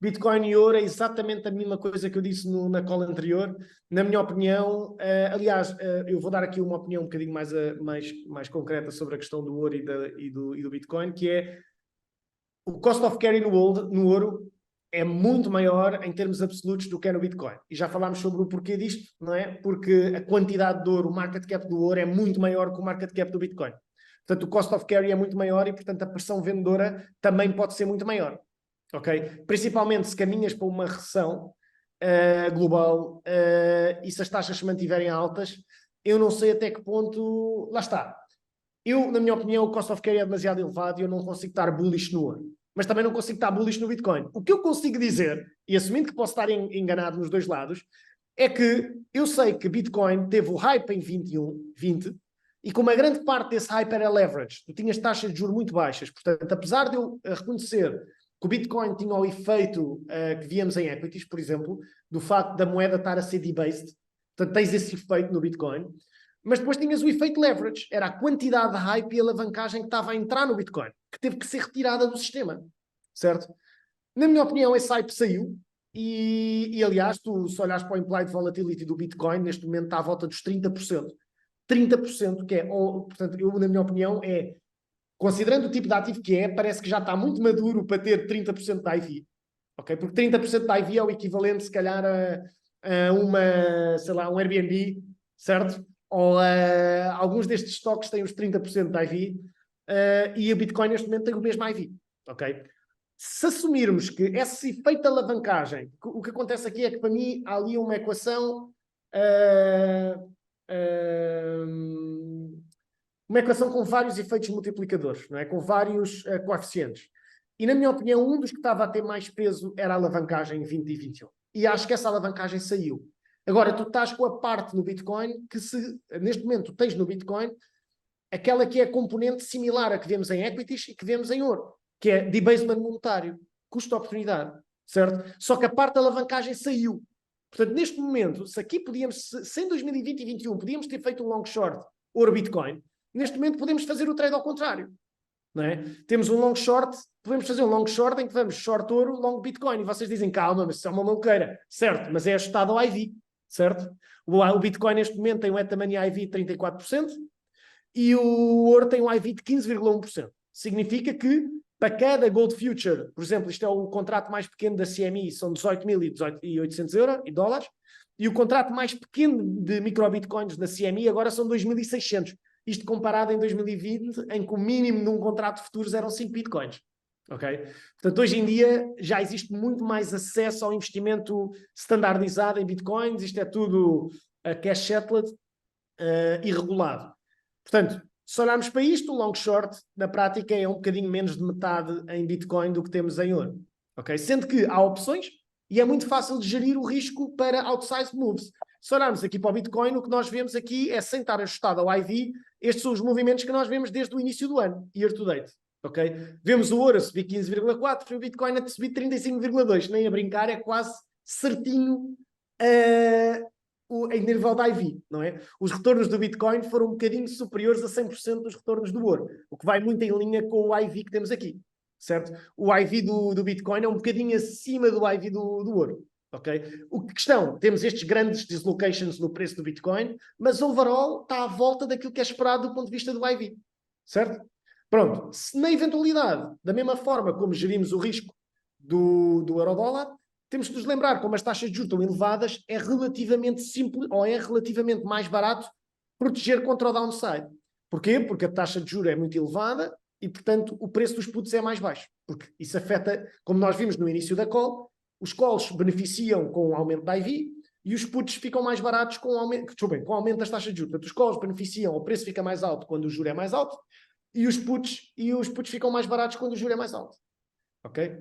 Bitcoin e ouro é exatamente a mesma coisa que eu disse na call anterior. Na minha opinião, aliás, eu vou dar aqui uma opinião um bocadinho mais concreta sobre a questão do ouro e do Bitcoin, que é o cost of carry no ouro é muito maior em termos absolutos do que é no Bitcoin. E já falámos sobre o porquê disto, não é? Porque a quantidade de ouro, o market cap do ouro é muito maior que o market cap do Bitcoin. Portanto, o cost of carry é muito maior e, portanto, a pressão vendedora também pode ser muito maior. Ok? Principalmente se caminhas para uma recessão global e se as taxas se mantiverem altas, eu não sei até que ponto... Lá está. Na minha opinião, o cost of carry é demasiado elevado e eu não consigo estar bullish no ouro. Mas também não consigo estar bullish no Bitcoin. O que eu consigo dizer, e assumindo que posso estar enganado nos dois lados, é que eu sei que Bitcoin teve o hype em 20, e como a grande parte desse hype era leverage, tu tinhas taxas de juros muito baixas. Portanto, apesar de eu reconhecer que o Bitcoin tinha o efeito que víamos em equities, por exemplo, do facto da moeda estar a ser debased, portanto, tens esse efeito no Bitcoin, mas depois tinhas o efeito leverage, era a quantidade de hype e alavancagem que estava a entrar no Bitcoin, que teve que ser retirada do sistema, certo? Na minha opinião, esse hype saiu e aliás, tu se olhares para o implied volatility do Bitcoin, neste momento está à volta dos 30%. 30%, que é, portanto, na minha opinião, considerando o tipo de ativo que parece que já está muito maduro para ter 30% da IV. Ok? Porque 30% da IV é o equivalente, se calhar, a sei lá, um Airbnb, certo? Ou alguns destes estoques têm os 30% da IV e a Bitcoin neste momento tem o mesmo IV. Ok? Se assumirmos que esse efeito de alavancagem, o que acontece aqui é que para mim há ali uma equação uma equação com vários efeitos multiplicadores, não é? Com vários coeficientes. E, na minha opinião, um dos que estava a ter mais peso era a alavancagem em 20 e 21. E acho que essa alavancagem saiu. Agora, tu estás com a parte no Bitcoin que, neste momento, tens no Bitcoin aquela que é a componente similar a que vemos em equities e que vemos em ouro, que é debasement monetário, custo-oportunidade, certo? Só que a parte da alavancagem saiu. Portanto, neste momento, se aqui podíamos, se em 2020 e 2021 podíamos ter feito um long short ouro-Bitcoin, neste momento podemos fazer o trade ao contrário. Não é? Temos um long short, podemos fazer um long short em que vamos short ouro, long Bitcoin. E vocês dizem, calma, mas isso é uma maluqueira. Certo, mas é ajustado ao IV, certo? O Bitcoin neste momento tem um at the money IV de 34% e o ouro tem um IV de 15,1%. Significa que para cada Gold Future, por exemplo, isto é o contrato mais pequeno da CME, são 18.800 dólares, e o contrato mais pequeno de microbitcoins da CME agora são 2.600. Isto comparado em 2020, em que o mínimo de um contrato de futuros eram 5 bitcoins. Ok? Portanto, hoje em dia já existe muito mais acesso ao investimento standardizado em bitcoins, isto é tudo cash settled e regulado. Portanto, se olharmos para isto, o long short, na prática, é um bocadinho menos de metade em bitcoin do que temos em ouro. Ok? Sendo que há opções e é muito fácil de gerir o risco para outsized moves. Se olharmos aqui para o Bitcoin, o que nós vemos aqui é, sem estar ajustado ao IV, estes são os movimentos que nós vemos desde o início do ano, year to date. Okay? Vemos o ouro a subir 15,4 e o Bitcoin a subir 35,2. Nem a brincar, é quase certinho em nível da IV, não é? Os retornos do Bitcoin foram um bocadinho superiores a 100% dos retornos do ouro, o que vai muito em linha com o IV que temos aqui, certo? O IV do Bitcoin é um bocadinho acima do IV do ouro. Okay? Questão, temos estes grandes dislocations no preço do Bitcoin, mas overall está à volta daquilo que é esperado do ponto de vista do IV, certo? Pronto, se na eventualidade, da mesma forma como gerimos o risco do euro-dólar, temos de nos lembrar, como as taxas de juros estão elevadas, é relativamente simples, ou é relativamente mais barato proteger contra o downside. Porquê? Porque a taxa de juros é muito elevada e, portanto, o preço dos puts é mais baixo. Porque isso afeta, como nós vimos no início da call, os calls beneficiam com o aumento da IV e os puts ficam mais baratos com o aumento, com o aumento das taxas de juros. Portanto, os calls beneficiam, o preço fica mais alto quando o juro é mais alto e os puts ficam mais baratos quando o juro é mais alto. Ok?